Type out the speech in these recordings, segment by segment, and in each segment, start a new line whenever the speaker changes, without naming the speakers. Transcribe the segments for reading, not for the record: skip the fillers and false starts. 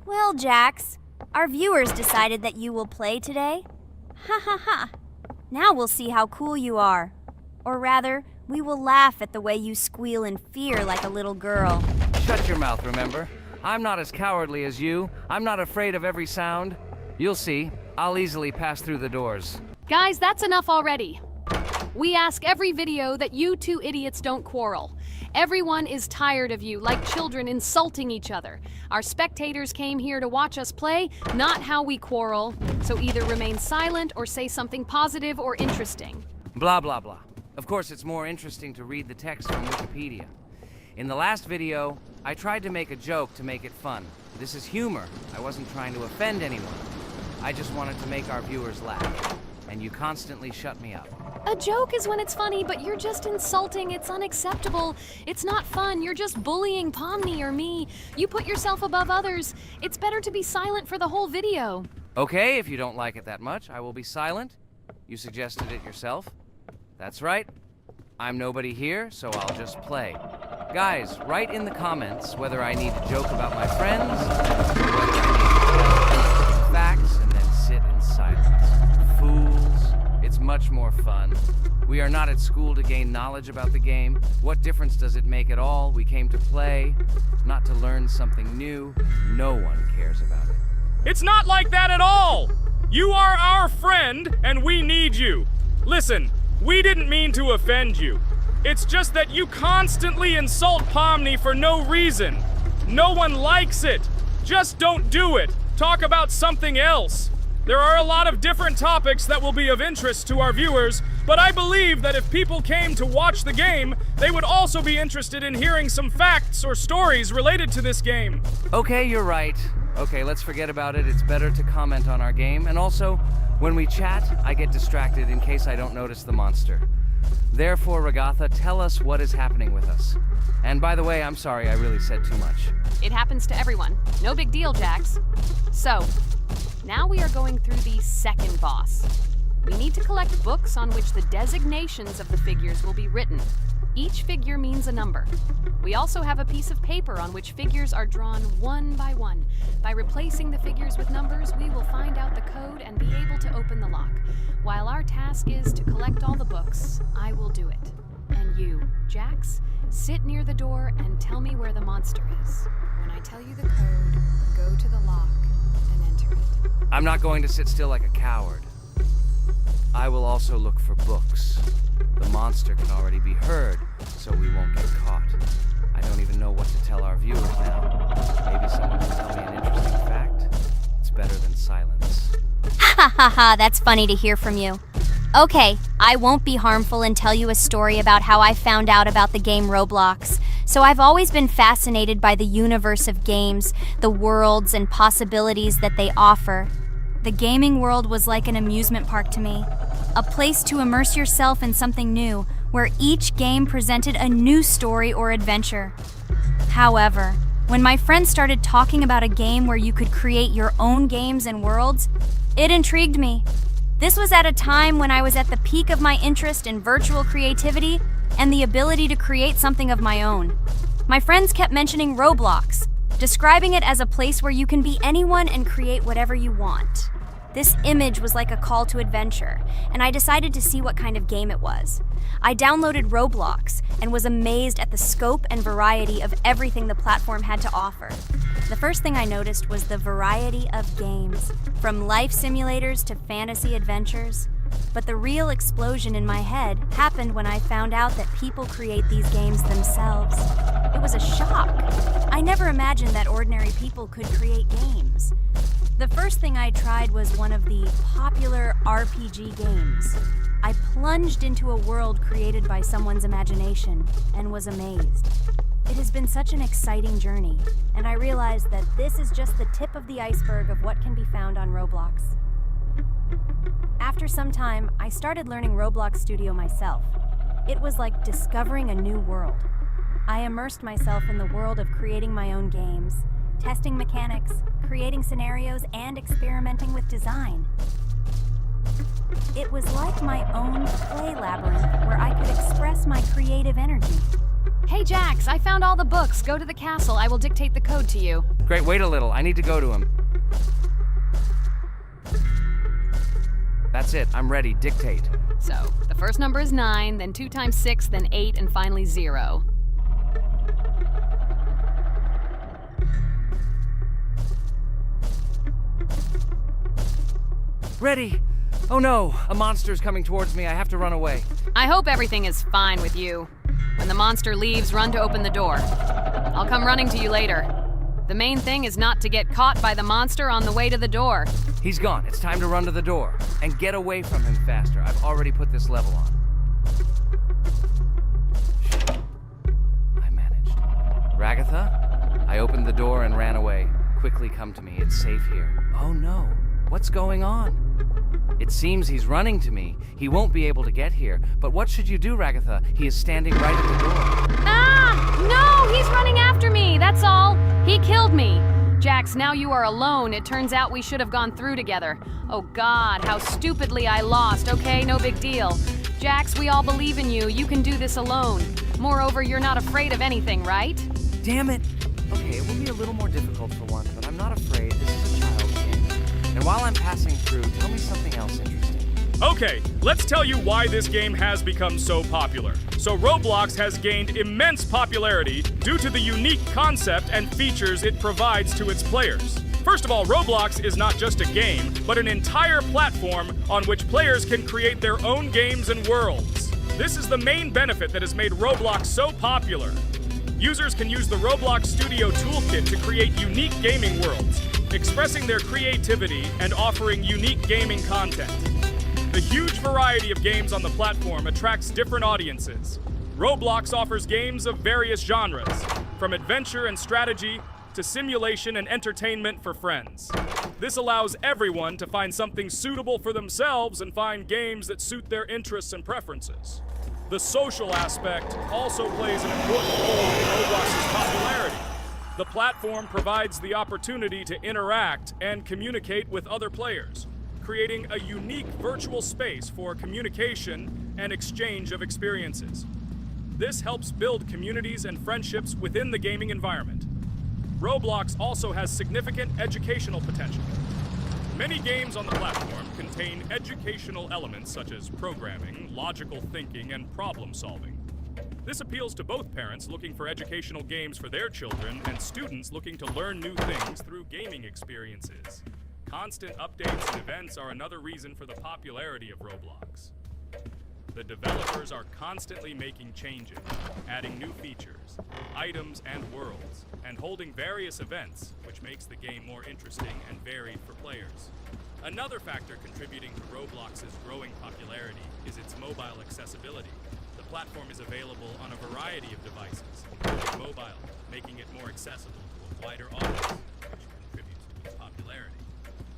Well, Jax, our viewers decided that you will play today. Ha ha ha. Now we'll see how cool you are. Or rather, we will laugh at the way you squeal in fear like a little girl.
Shut your mouth, remember? I'm not as cowardly as you. I'm not afraid of every sound. You'll see. I'll easily pass through the doors.
Guys, that's enough already. We ask every video that you two idiots don't quarrel. Everyone is tired of you, like children insulting each other. Our spectators came here to watch us play, not how we quarrel. So either remain silent or say something positive or interesting.
Blah, blah, blah. Of course, it's more interesting to read the text from Wikipedia. In the last video, I tried to make a joke to make it fun. This is humor. I wasn't trying to offend anyone. I just wanted to make our viewers laugh. And you constantly shut me up.
A joke is when it's funny, but you're just insulting. It's unacceptable. It's not fun. You're just bullying Pomni or me. You put yourself above others. It's better to be silent for the whole video.
Okay, if you don't like it that much, I will be silent. You suggested it yourself. That's right. I'm nobody here, so I'll just play. Guys, write in the comments whether I need to joke about my friends, or whether I need to facts and then sit in silence. Fools. It's much more fun. We are not at school to gain knowledge about the game. What difference does it make at all? We came to play, not to learn something new. No one cares about it.
It's not like that at all! You are our friend, and we need you. Listen, we didn't mean to offend you. It's just that you constantly insult Pomni for no reason. No one likes it. Just don't do it. Talk about something else. There are a lot of different topics that will be of interest to our viewers, but I believe that if people came to watch the game, they would also be interested in hearing some facts or stories related to this game.
Okay, you're right. Okay, let's forget about it. It's better to comment on our game. And also, when we chat, I get distracted in case I don't notice the monster. Therefore, Ragatha, tell us what is happening with us. And by the way, I'm sorry, I really said too much.
It happens to everyone. No big deal, Jax. So, now we are going through the second boss. We need to collect books on which the designations of the figures will be written. Each figure means a number. We also have a piece of paper on which figures are drawn one by one. By replacing the figures with numbers, we will find out the code and be able to open the lock. While our task is to collect all the books, I will do it. And you, Jax, sit near the door and tell me where the monster is. When I tell you the code, go to the lock and enter it.
I'm not going to sit still like a coward. I will also look for books. The monster can already be heard, so we won't get caught. I don't even know what to tell our viewers now. Maybe someone can tell me an interesting fact. It's better than silence.
Ha ha ha, that's funny to hear from you. Okay, I won't be harmful and tell you a story about how I found out about the game Roblox. So I've always been fascinated by the universe of games, the worlds and possibilities that they offer. The gaming world was like an amusement park to me, a place to immerse yourself in something new, where each game presented a new story or adventure. However, when my friends started talking about a game where you could create your own games and worlds, it intrigued me. This was at a time when I was at the peak of my interest in virtual creativity and the ability to create something of my own. My friends kept mentioning Roblox, describing it as a place where you can be anyone and create whatever you want. This image was like a call to adventure, and I decided to see what kind of game it was. I downloaded Roblox and was amazed at the scope and variety of everything the platform had to offer. The first thing I noticed was the variety of games, from life simulators to fantasy adventures. But the real explosion in my head happened when I found out that people create these games themselves. It was a shock. I never imagined that ordinary people could create games. The first thing I tried was one of the popular RPG games. I plunged into a world created by someone's imagination and was amazed. It has been such an exciting journey, and I realized that this is just the tip of the iceberg of what can be found on Roblox. After some time, I started learning Roblox Studio myself. It was like discovering a new world. I immersed myself in the world of creating my own games, testing mechanics, creating scenarios, and experimenting with design. It was like my own play labyrinth where I could express my creative energy.
Hey Jax, I found all the books. Go to the castle. I will dictate the code to you.
Great, wait a little. I need to go to him. That's it. I'm ready. Dictate.
So, the first number is 9, then 2 times 6, then 8, and finally 0.
Ready. Oh no, a monster's coming towards me. I have to run away.
I hope everything is fine with you. When the monster leaves, run to open the door. I'll come running to you later. The main thing is not to get caught by the monster on the way to the door.
He's gone. It's time to run to the door. And get away from him faster. I've already put this level on. I managed. Ragatha? I opened the door and ran away. Quickly come to me. It's safe here. Oh no. What's going on? It seems he's running to me. He won't be able to get here. But what should you do, Ragatha? He is standing right at the door.
Ah! No! He's running after me! That's all! He killed me! Jax, now you are alone. It turns out we should have gone through together. Oh God, how stupidly I lost. Okay, no big deal. Jax, we all believe in you. You can do this alone. Moreover, you're not afraid of anything, right?
Damn it! Okay, it will be a little more difficult for one, but I'm not afraid. This is a child's game. And while I'm passing through, tell me something else interesting.
Okay, let's tell you why this game has become so popular. So Roblox has gained immense popularity due to the unique concept and features it provides to its players. First of all, Roblox is not just a game, but an entire platform on which players can create their own games and worlds. This is the main benefit that has made Roblox so popular. Users can use the Roblox Studio Toolkit to create unique gaming worlds, expressing their creativity and offering unique gaming content. The huge variety of games on the platform attracts different audiences. Roblox offers games of various genres, from adventure and strategy to simulation and entertainment for friends. This allows everyone to find something suitable for themselves and find games that suit their interests and preferences. The social aspect also plays an important role in Roblox's popularity. The platform provides the opportunity to interact and communicate with other players, creating a unique virtual space for communication and exchange of experiences. This helps build communities and friendships within the gaming environment. Roblox also has significant educational potential. Many games on the platform contain educational elements such as programming, logical thinking, and problem solving. This appeals to both parents looking for educational games for their children and students looking to learn new things through gaming experiences. Constant updates and events are another reason for the popularity of Roblox. The developers are constantly making changes, adding new features, items, and worlds, and holding various events, which makes the game more interesting and varied for players. Another factor contributing to Roblox's growing popularity is its mobile accessibility. The platform is available on a variety of devices, including mobile, making it more accessible to a wider audience, which contributes to its popularity.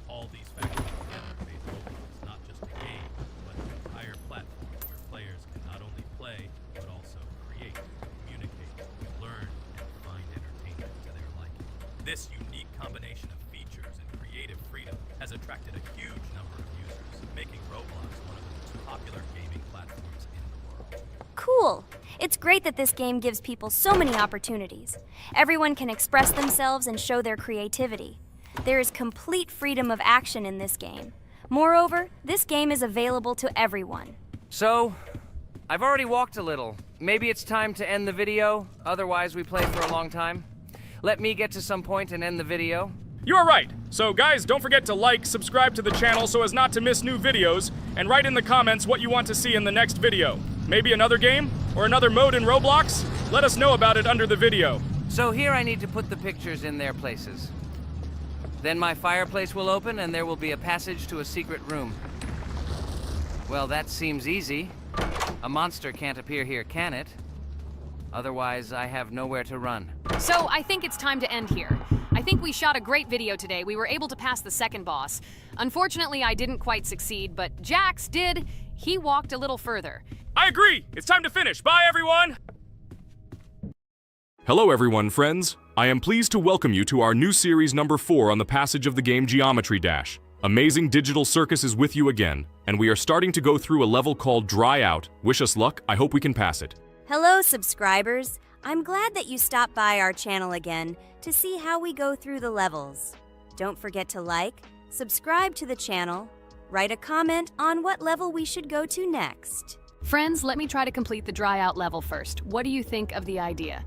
All these factors together make Roblox not just a game, but an entire platform where players can not only play, but also create, communicate, learn, and find entertainment to their liking. This unique combination of features and creative freedom has attracted a huge number of users, making Roblox one of the most popular gaming platforms in the world.
Cool. It's great that this game gives people so many opportunities. Everyone can express themselves and show their creativity. There is complete freedom of action in this game. Moreover, this game is available to everyone.
So, I've already walked a little. Maybe it's time to end the video, otherwise we play for a long time. Let me get to some point and end the video.
You're right. So guys, don't forget to like, subscribe to the channel so as not to miss new videos, and write in the comments what you want to see in the next video. Maybe another game? Or another mode in Roblox? Let us know about it under the video.
So here I need to put the pictures in their places. Then my fireplace will open and there will be a passage to a secret room. Well, that seems easy. A monster can't appear here, can it? Otherwise, I have nowhere to run.
So I think it's time to end here. I think we shot a great video today. We were able to pass the second boss. Unfortunately, I didn't quite succeed, but Jax did. He walked a little further.
I agree! It's time to finish. Bye, everyone!
Hello everyone, friends. I am pleased to welcome you to our new series number 4 on the passage of the game Geometry Dash. Amazing Digital Circus is with you again, and we are starting to go through a level called Dry Out. Wish us luck, I hope we can pass it.
Hello, subscribers. I'm glad that you stopped by our channel again to see how we go through the levels. Don't forget to like, subscribe to the channel, write a comment on what level we should go to next.
Friends, let me try to complete the dry out level first. What do you think of the idea?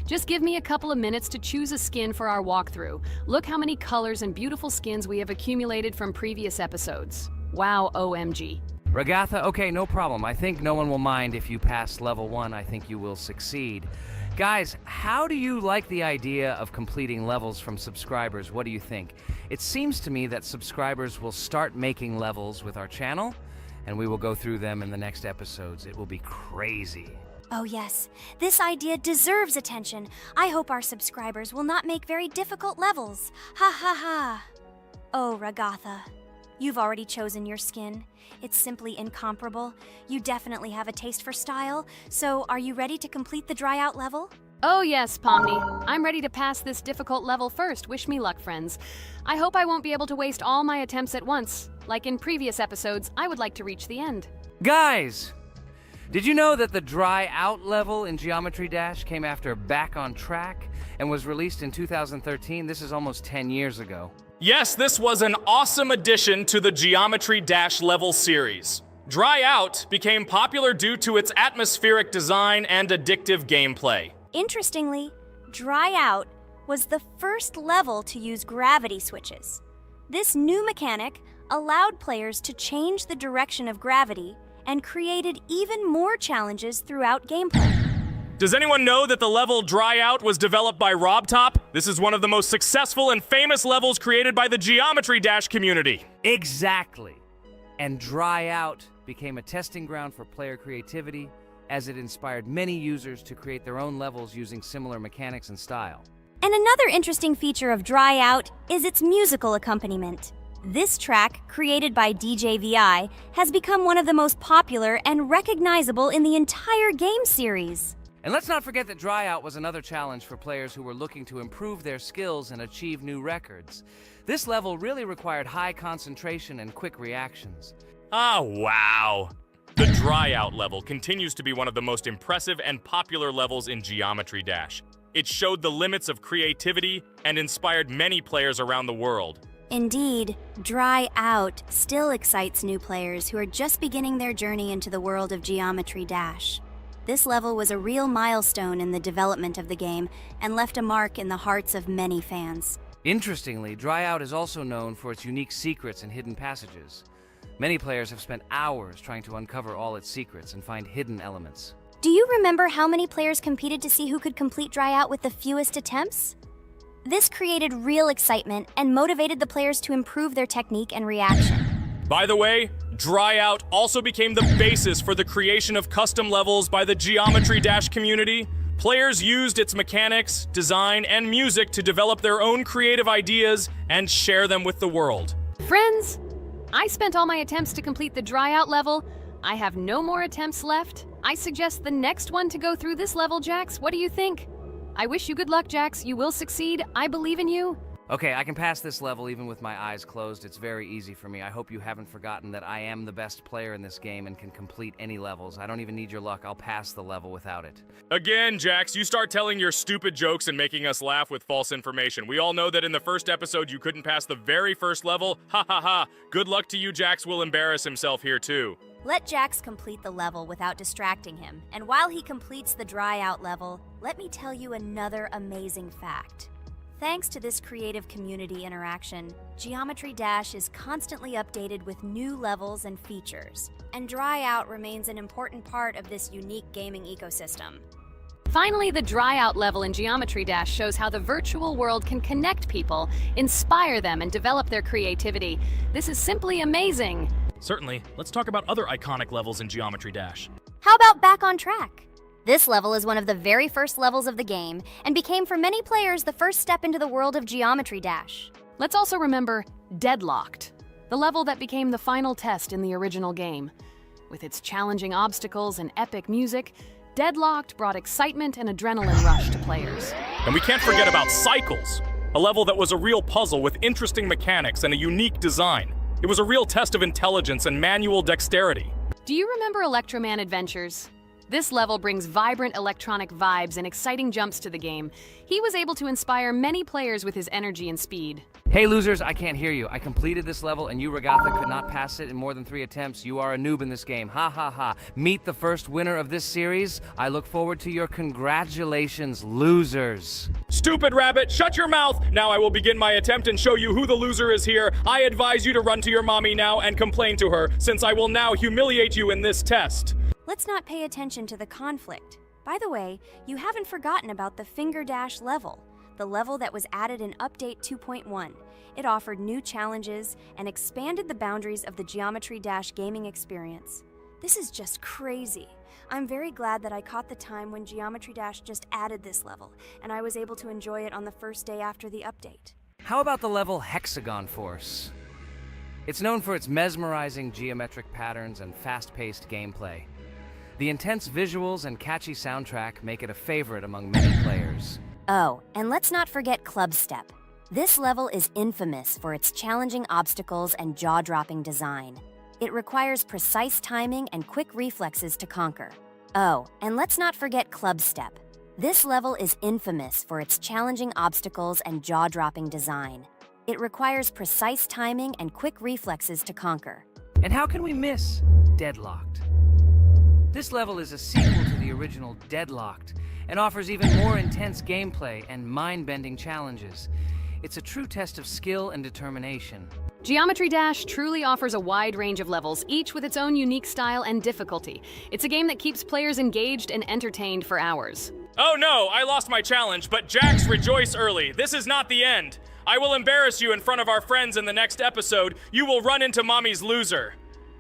Just give me a couple of minutes to choose a skin for our walkthrough. Look how many colors and beautiful skins we have accumulated from previous episodes. Wow, OMG.
Ragatha, okay, no problem. I think no one will mind if you pass level 1. I think you will succeed. Guys, how do you like the idea of completing levels from subscribers? What do you think? It seems to me that subscribers will start making levels with our channel, and we will go through them in the next episodes. It will be crazy.
Oh yes, this idea deserves attention. I hope our subscribers will not make very difficult levels. Ha ha ha. Oh, Ragatha, you've already chosen your skin. It's simply incomparable. You definitely have a taste for style. So, are you ready to complete the dry out level?
Oh yes, Pomni. I'm ready to pass this difficult level first. Wish me luck, friends. I hope I won't be able to waste all my attempts at once. Like in previous episodes, I would like to reach the end.
Guys! Did you know that the dry out level in Geometry Dash came after Back on Track and was released in 2013? This is almost 10 years ago.
Yes, this was an awesome addition to the Geometry Dash level series. Dry Out became popular due to its atmospheric design and addictive gameplay.
Interestingly, Dry Out was the first level to use gravity switches. This new mechanic allowed players to change the direction of gravity and created even more challenges throughout gameplay.
Does anyone know that the level Dry Out was developed by RobTop? This is one of the most successful and famous levels created by the Geometry Dash community.
Exactly. And Dry Out became a testing ground for player creativity, as it inspired many users to create their own levels using similar mechanics and style.
And another interesting feature of Dry Out is its musical accompaniment. This track, created by DJ VI, has become one of the most popular and recognizable in the entire game series.
And let's not forget that Dry Out was another challenge for players who were looking to improve their skills and achieve new records. This level really required high concentration and quick reactions.
Ah, wow. The Dry Out level continues to be one of the most impressive and popular levels in Geometry Dash. It showed the limits of creativity and inspired many players around the world.
Indeed, Dry Out still excites new players who are just beginning their journey into the world of Geometry Dash. This level was a real milestone in the development of the game and left a mark in the hearts of many fans.
Interestingly, Dry Out is also known for its unique secrets and hidden passages. Many players have spent hours trying to uncover all its secrets and find hidden elements.
Do you remember how many players competed to see who could complete Dry Out with the fewest attempts? This created real excitement and motivated the players to improve their technique and reaction.
By the way, Dry Out also became the basis for the creation of custom levels by the Geometry Dash community. Players used its mechanics, design, and music to develop their own creative ideas and share them with the world.
Friends, I spent all my attempts to complete the Dry Out level. I have no more attempts left. I suggest the next one to go through this level, Jax. What do you think? I wish you good luck, Jax. You will succeed. I believe in you.
Okay, I can pass this level even with my eyes closed. It's very easy for me. I hope you haven't forgotten that I am the best player in this game and can complete any levels. I don't even need your luck. I'll pass the level without it.
Again, Jax, you start telling your stupid jokes and making us laugh with false information. We all know that in the first episode you couldn't pass the very first level. Ha ha ha. Good luck to you. Jax will embarrass himself here too.
Let Jax complete the level without distracting him. And while he completes the Dry Out level, let me tell you another amazing fact. Thanks to this creative community interaction, Geometry Dash is constantly updated with new levels and features, and Dry Out remains an important part of this unique gaming ecosystem.
Finally, the Dry Out level in Geometry Dash shows how the virtual world can connect people, inspire them, and develop their creativity. This is simply amazing.
Certainly. Let's talk about other iconic levels in Geometry Dash.
How about Back on Track? This level is one of the very first levels of the game and became for many players the first step into the world of Geometry Dash.
Let's also remember Deadlocked, the level that became the final test in the original game. With its challenging obstacles and epic music, Deadlocked brought excitement and adrenaline rush to players.
And we can't forget about Cycles, a level that was a real puzzle with interesting mechanics and a unique design. It was a real test of intelligence and manual dexterity.
Do you remember Electroman Adventures? This level brings vibrant electronic vibes and exciting jumps to the game. He was able to inspire many players with his energy and speed.
Hey losers, I can't hear you. I completed this level and you, Ragatha, could not pass it in more than 3 attempts. You are a noob in this game. Ha ha ha. Meet the first winner of this series. I look forward to your congratulations, losers.
Stupid rabbit, shut your mouth! Now I will begin my attempt and show you who the loser is here. I advise you to run to your mommy now and complain to her, since I will now humiliate you in this test.
Let's not pay attention to the conflict. By the way, you haven't forgotten about the Finger Dash level, the level that was added in Update 2.1. It offered new challenges and expanded the boundaries of the Geometry Dash gaming experience. This is just crazy. I'm very glad that I caught the time when Geometry Dash just added this level, and I was able to enjoy it on the first day after the update.
How about the level Hexagon Force? It's known for its mesmerizing geometric patterns and fast-paced gameplay. The intense visuals and catchy soundtrack make it a favorite among many players.
Oh, and let's not forget Club Step. This level is infamous for its challenging obstacles and jaw-dropping design. It requires precise timing and quick reflexes to conquer. Oh, and let's not forget Club Step. This level is infamous for its challenging obstacles and jaw-dropping design. It requires precise timing and quick reflexes to conquer.
And how can we miss Deadlocked? This level is a sequel to the original Deadlocked and offers even more intense gameplay and mind-bending challenges. It's a true test of skill and determination.
Geometry Dash truly offers a wide range of levels, each with its own unique style and difficulty. It's a game that keeps players engaged and entertained for hours.
Oh no, I lost my challenge, but Jax, rejoice early. This is not the end. I will embarrass you in front of our friends in the next episode. You will run into Mommy's loser.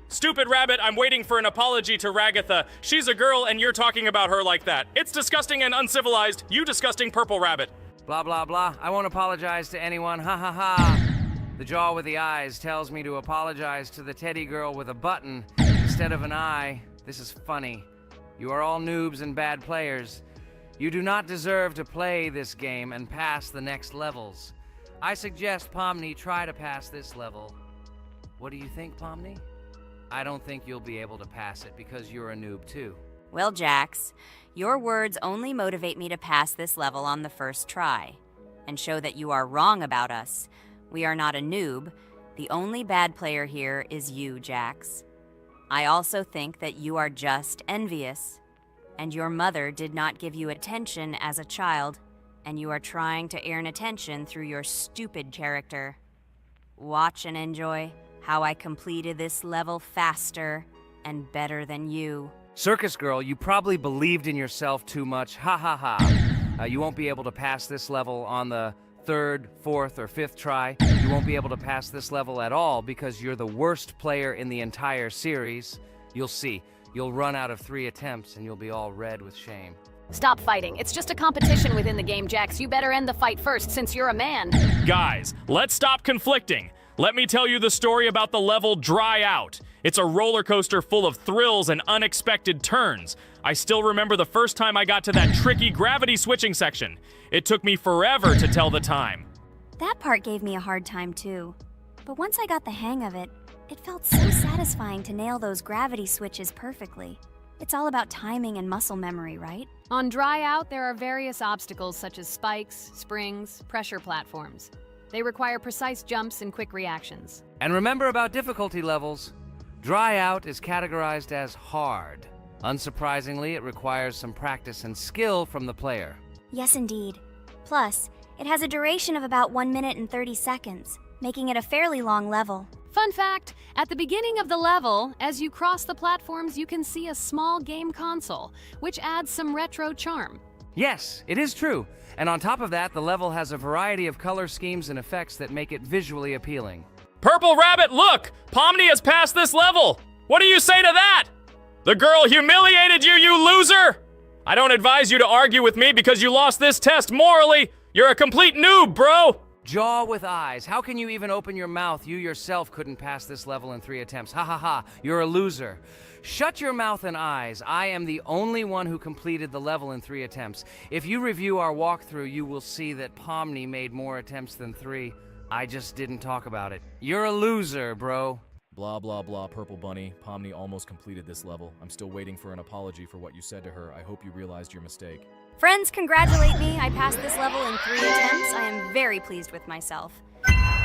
Stupid rabbit, I'm waiting for an apology to Ragatha. She's a girl and you're talking about her like that. It's disgusting and uncivilized, you disgusting purple rabbit.
Blah, blah, blah. I won't apologize to anyone. Ha ha ha. The jaw with the eyes tells me to apologize to the teddy girl with a button instead of an eye. This is funny. You are all noobs and bad players. You do not deserve to play this game and pass the next levels. I suggest Pomni try to pass this level. What do you think, Pomni? I don't think you'll be able to pass it because you're a noob too.
Well, Jax, your words only motivate me to pass this level on the first try, and show that you are wrong about us. We are not a noob. The only bad player here is you, Jax. I also think that you are just envious, and your mother did not give you attention as a child, and you are trying to earn attention through your stupid character. Watch and enjoy how I completed this level faster and better than you.
Circus girl, you probably believed in yourself too much. Ha ha ha. You won't be able to pass this level on the 3rd, 4th, or 5th try. You won't be able to pass this level at all because you're the worst player in the entire series. You'll see. You'll run out of 3 attempts and you'll be all red with shame.
Stop fighting. It's just a competition within the game, Jax. You better end the fight first since you're a man.
Guys, let's stop conflicting. Let me tell you the story about the level Dry Out. It's a roller coaster full of thrills and unexpected turns. I still remember the first time I got to that tricky gravity switching section. It took me forever to tell the time.
That part gave me a hard time too. But once I got the hang of it, it felt so satisfying to nail those gravity switches perfectly. It's all about timing and muscle memory, right?
On Dry Out, there are various obstacles such as spikes, springs, pressure platforms. They require precise jumps and quick reactions.
And remember about difficulty levels. Dry Out is categorized as hard. Unsurprisingly, it requires some practice and skill from the player.
Yes, indeed. Plus, it has a duration of about 1 minute and 30 seconds, making it a fairly long level.
Fun fact, at the beginning of the level, as you cross the platforms, you can see a small game console, which adds some retro charm.
Yes, it is true. And on top of that, the level has a variety of color schemes and effects that make it visually appealing.
Purple Rabbit, look! Pomni has passed this level! What do you say to that? The girl humiliated you, you loser! I don't advise you to argue with me because you lost this test morally. You're a complete noob, bro!
Jaw with eyes. How can you even open your mouth? You yourself couldn't pass this level in 3 attempts. Ha ha ha. You're a loser. Shut your mouth and eyes. I am the only one who completed the level in 3 attempts. If you review our walkthrough, you will see that Pomni made more attempts than 3. I just didn't talk about it. You're a loser, bro.
Blah blah blah, Purple Bunny. Pomni almost completed this level. I'm still waiting for an apology for what you said to her. I hope you realized your mistake.
Friends, congratulate me. I passed this level in 3 attempts. I am very pleased with myself.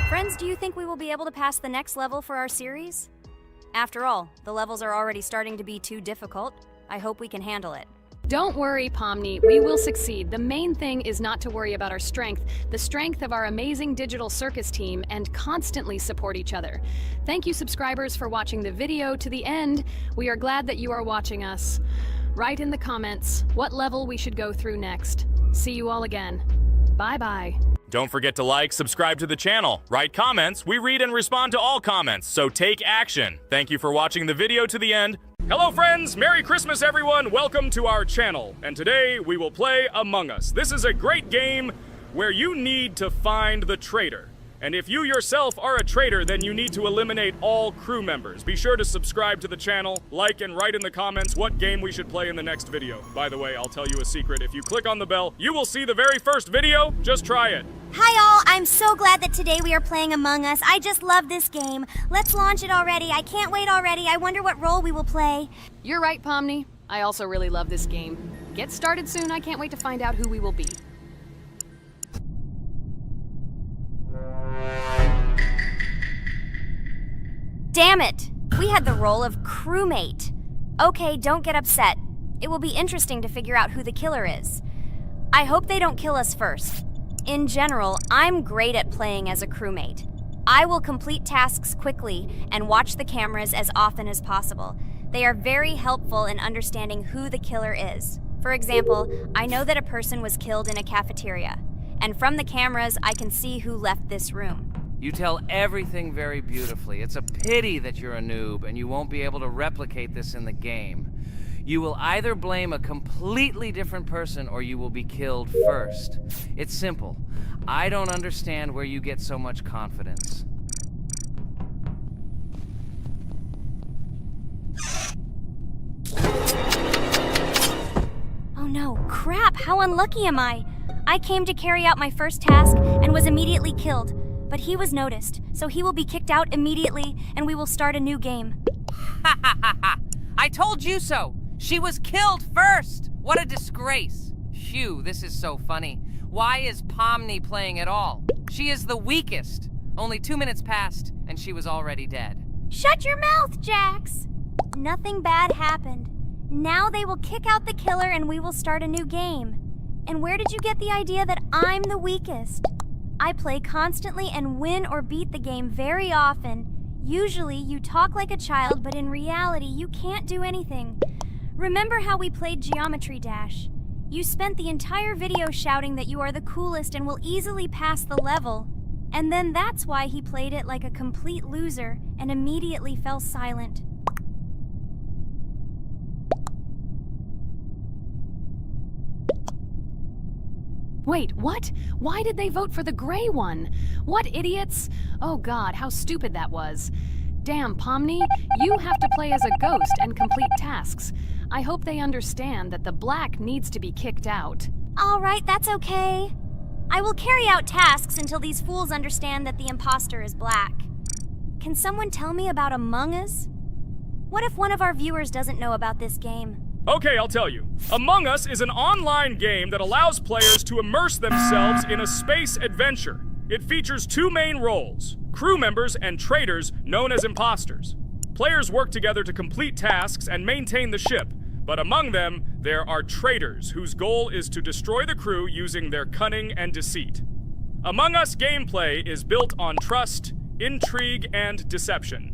Friends, do you think we will be able to pass the next level for our series? After all, the levels are already starting to be too difficult. I hope we can handle it.
Don't worry, Pomni. We will succeed. The main thing is not to worry about our strength, the strength of our amazing digital circus team, and constantly support each other. Thank you, subscribers, for watching the video to the end. We are glad that you are watching us. Write in the comments what level we should go through next. See you all again. Bye-bye.
Don't forget to like, subscribe to the channel, write comments. We read and respond to all comments, so take action. Thank you for watching the video to the end.
Hello friends, Merry Christmas everyone, welcome to our channel, and today we will play Among Us. This is a great game where you need to find the traitor. And if you yourself are a traitor, then you need to eliminate all crew members. Be sure to subscribe to the channel, like and write in the comments what game we should play in the next video. By the way, I'll tell you a secret. If you click on the bell, you will see the very first video. Just try it.
Hi all, I'm so glad that today we are playing Among Us. I just love this game. Let's launch it already. I can't wait already. I wonder what role we will play.
You're right, Pomni. I also really love this game. Get started soon. I can't wait to find out who we will be.
Damn it! We had the role of crewmate. Okay, don't get upset. It will be interesting to figure out who the killer is. I hope they don't kill us first. In general, I'm great at playing as a crewmate. I will complete tasks quickly and watch the cameras as often as possible. They are very helpful in understanding who the killer is. For example, I know that a person was killed in a cafeteria, and from the cameras, I can see who left this room.
You tell everything very beautifully. It's a pity that you're a noob and you won't be able to replicate this in the game. You will either blame a completely different person or you will be killed first. It's simple. I don't understand where you get so much confidence.
Oh no, crap, how unlucky am I? I came to carry out my first task and was immediately killed. But he was noticed, so he will be kicked out immediately, and we will start a new game.
Ha ha ha ha! I told you so! She was killed first! What a disgrace! Phew, this is so funny. Why is Pomni playing at all? She is the weakest. Only 2 minutes passed, and she was already dead.
Shut your mouth, Jax! Nothing bad happened. Now they will kick out the killer and we will start a new game. And where did you get the idea that I'm the weakest? I play constantly and win or beat the game very often. Usually, you talk like a child, but in reality, you can't do anything. Remember how we played Geometry Dash? You spent the entire video shouting that you are the coolest and will easily pass the level. And then that's why he played it like a complete loser and immediately fell silent.
Wait, what? Why did they vote for the gray one? What idiots? Oh god, how stupid that was. Damn, Pomni, you have to play as a ghost and complete tasks. I hope they understand that the black needs to be kicked out.
All right, that's okay. I will carry out tasks until these fools understand that the imposter is black. Can someone tell me about Among Us? What if one of our viewers doesn't know about this game?
Okay, I'll tell you. Among Us is an online game that allows players to immerse themselves in a space adventure. It features 2 main roles, crew members and traitors known as imposters. Players work together to complete tasks and maintain the ship, but among them, there are traitors whose goal is to destroy the crew using their cunning and deceit. Among Us gameplay is built on trust, intrigue, and deception.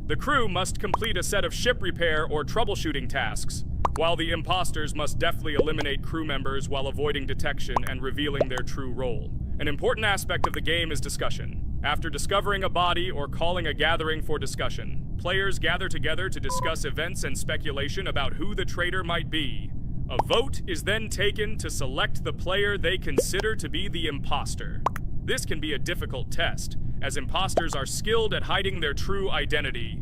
The crew must complete a set of ship repair or troubleshooting tasks, while the imposters must deftly eliminate crew members while avoiding detection and revealing their true role. An important aspect of the game is discussion. After discovering a body or calling a gathering for discussion, players gather together to discuss events and speculation about who the traitor might be. A vote is then taken to select the player they consider to be the imposter. This can be a difficult test, as imposters are skilled at hiding their true identity.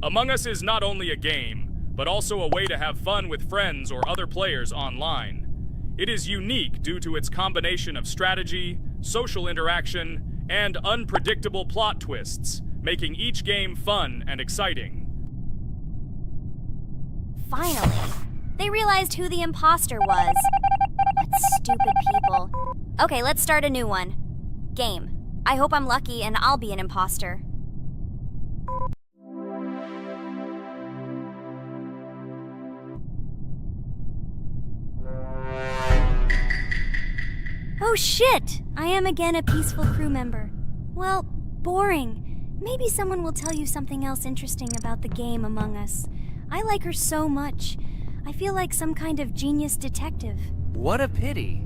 Among Us is not only a game, but also a way to have fun with friends or other players online. It is unique due to its combination of strategy, social interaction, and unpredictable plot twists, making each game fun and exciting.
Finally, they realized who the imposter was. What stupid people. Okay, let's start a new one. Game. I hope I'm lucky and I'll be an imposter. Oh shit! I am again a peaceful crew member. Well, boring. Maybe someone will tell you something else interesting about the game Among Us. I like her so much. I feel like some kind of genius detective.
What a pity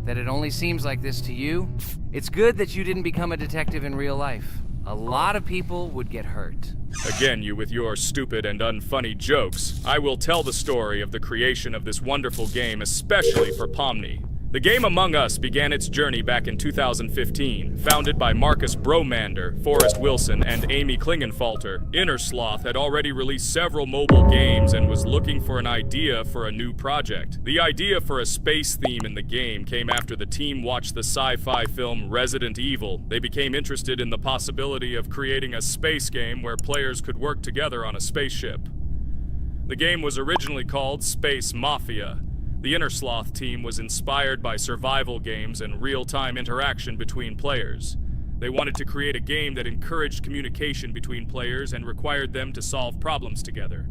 that it only seems like this to you. It's good that you didn't become a detective in real life. A lot of people would get hurt.
Again, you with your stupid and unfunny jokes. I will tell the story of the creation of this wonderful game, especially for Pomni. The game Among Us began its journey back in 2015. Founded by Marcus Bromander, Forrest Wilson, and Amy Klingenfalter, Innersloth had already released several mobile games and was looking for an idea for a new project. The idea for a space theme in the game came after the team watched the sci-fi film Resident Evil. They became interested in the possibility of creating a space game where players could work together on a spaceship. The game was originally called Space Mafia. The Innersloth team was inspired by survival games and real-time interaction between players. They wanted to create a game that encouraged communication between players and required them to solve problems together.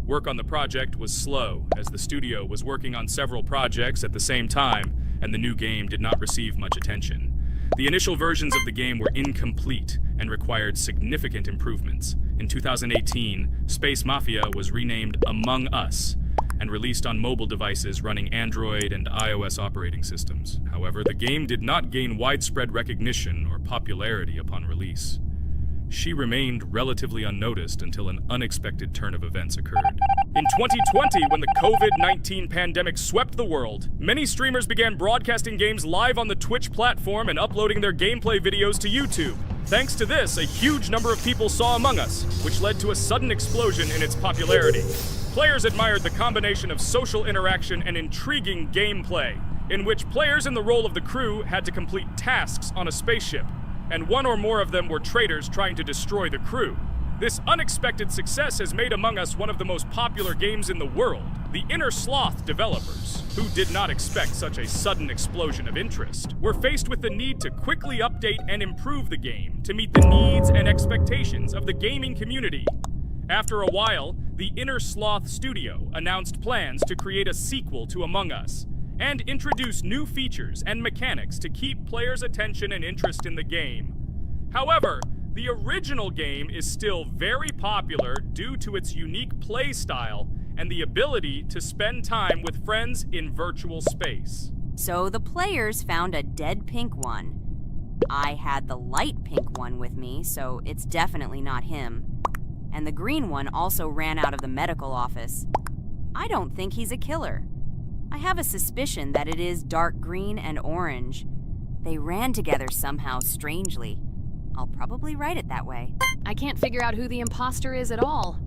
Work on the project was slow, as the studio was working on several projects at the same time, and the new game did not receive much attention. The initial versions of the game were incomplete and required significant improvements. In 2018, Space Mafia was renamed Among Us, and released on mobile devices running Android and iOS operating systems. However, the game did not gain widespread recognition or popularity upon release. She remained relatively unnoticed until an unexpected turn of events occurred. In 2020, when the COVID-19 pandemic swept the world, many streamers began broadcasting games live on the Twitch platform and uploading their gameplay videos to YouTube. Thanks to this, a huge number of people saw Among Us, which led to a sudden explosion in its popularity. Players admired the combination of social interaction and intriguing gameplay, in which players in the role of the crew had to complete tasks on a spaceship, and one or more of them were traitors trying to destroy the crew. This unexpected success has made Among Us one of the most popular games in the world. The Innersloth developers, who did not expect such a sudden explosion of interest, were faced with the need to quickly update and improve the game to meet the needs and expectations of the gaming community. After a while, the Innersloth studio announced plans to create a sequel to Among Us and introduce new features and mechanics to keep players' attention and interest in the game. However, the original game is still very popular due to its unique play style and the ability to spend time with friends in virtual space.
So the players found a dead pink one. I had the light pink one with me, so it's definitely not him. And the green one also ran out of the medical office. I don't think he's a killer. I have a suspicion that it is dark green and orange. They ran together somehow strangely. I'll probably write it that way.
I can't figure out who the imposter is at all.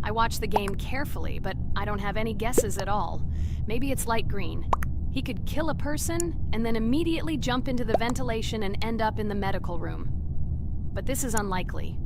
I watched the game carefully, but I don't have any guesses at all. Maybe it's light green. He could kill a person and then immediately jump into the ventilation and end up in the medical room. But this is unlikely.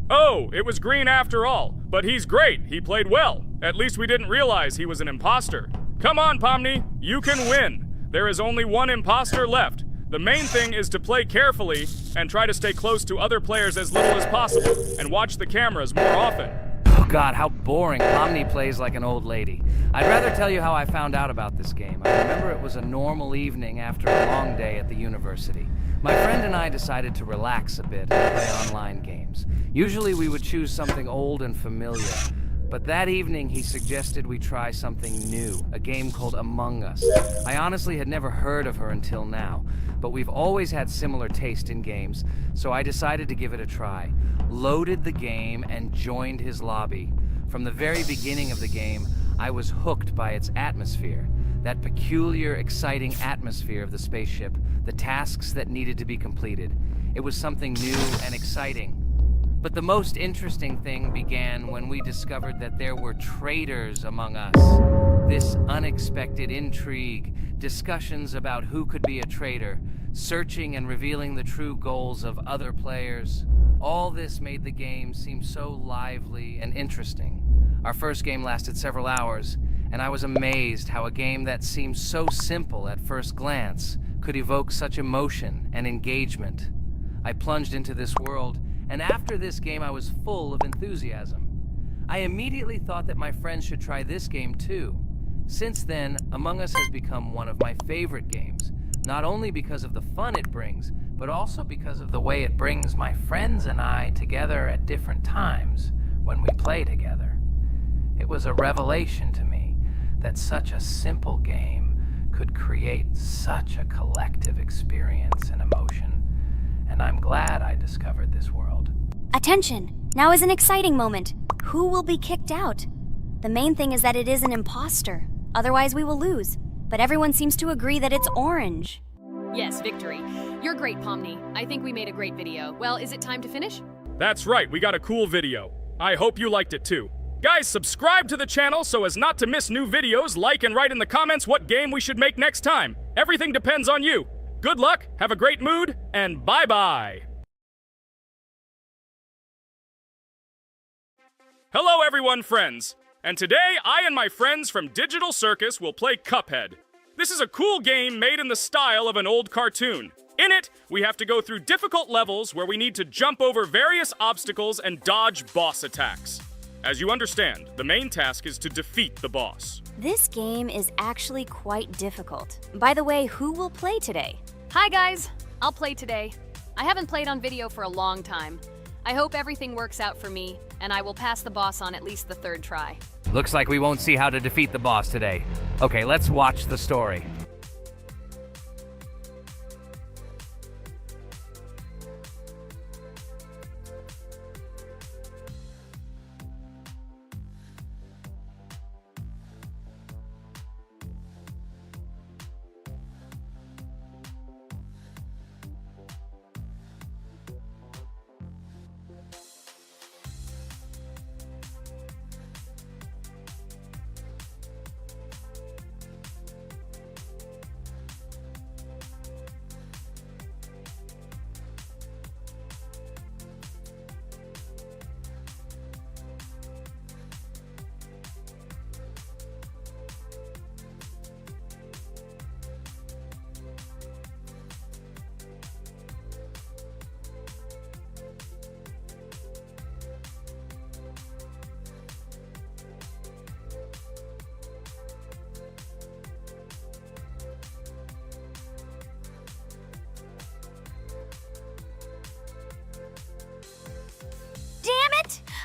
Oh, it was green after all. But he's great. He played well. At least we didn't realize he was an imposter. Come on, Pomni. You can win. There is only one imposter left. The main thing is to play carefully and try to stay close to other players as little as possible and watch the cameras more often.
Oh God, how boring. Pomni plays like an old lady. I'd rather tell you how I found out about this game. I remember it was a normal evening after a long day at the university. My friend and I decided to relax a bit and play online games. Usually we would choose something old and familiar, But that evening, he suggested we try something new, a game called Among Us. I honestly had never heard of her until now, but we've always had similar taste in games, so I decided to give it a try. Loaded the game and joined his lobby. From the very beginning of the game, I was hooked by its atmosphere. That peculiar, exciting atmosphere of the spaceship, the tasks that needed to be completed. It was something new and exciting. But the most interesting thing began when we discovered that there were traitors among us. This unexpected intrigue, discussions about who could be a traitor, searching and revealing the true goals of other players. All this made the game seem so lively and interesting. Our first game lasted several hours, and I was amazed how a game that seemed so simple at first glance could evoke such emotion and engagement. I plunged into this world, and after this game I was full of enthusiasm. I immediately thought that my friends should try this game too. Since then, Among Us has become one of my favorite games, not only because of the fun it brings, but also because of the way it brings my friends and I together at different times when we play together. It was a revelation to me that such a simple game could create such a collective experience and emotion. And I'm glad I discovered this world.
Attention! Now is an exciting moment. Who will be kicked out? The main thing is that it is an imposter. Otherwise we will lose. But everyone seems to agree that it's orange.
Yes, victory. You're great, Pomni. I think we made a great video. Well, is it time to finish?
That's right, we got a cool video. I hope you liked it too. Guys, subscribe to the channel so as not to miss new videos, like and write in the comments what game we should make next time. Everything depends on you. Good luck, have a great mood, and bye-bye. Hello everyone, friends. And today, I and my friends from Digital Circus will play Cuphead. This is a cool game made in the style of an old cartoon. In it, we have to go through difficult levels where we need to jump over various obstacles and dodge boss attacks. As you understand, the main task is to defeat the boss.
This game is actually quite difficult. By the way, who will play today?
Hi guys, I'll play today. I haven't played on video for a long time. I hope everything works out for me, and I will pass the boss on at least the third try.
Looks like we won't see how to defeat the boss today. Okay, let's watch the story.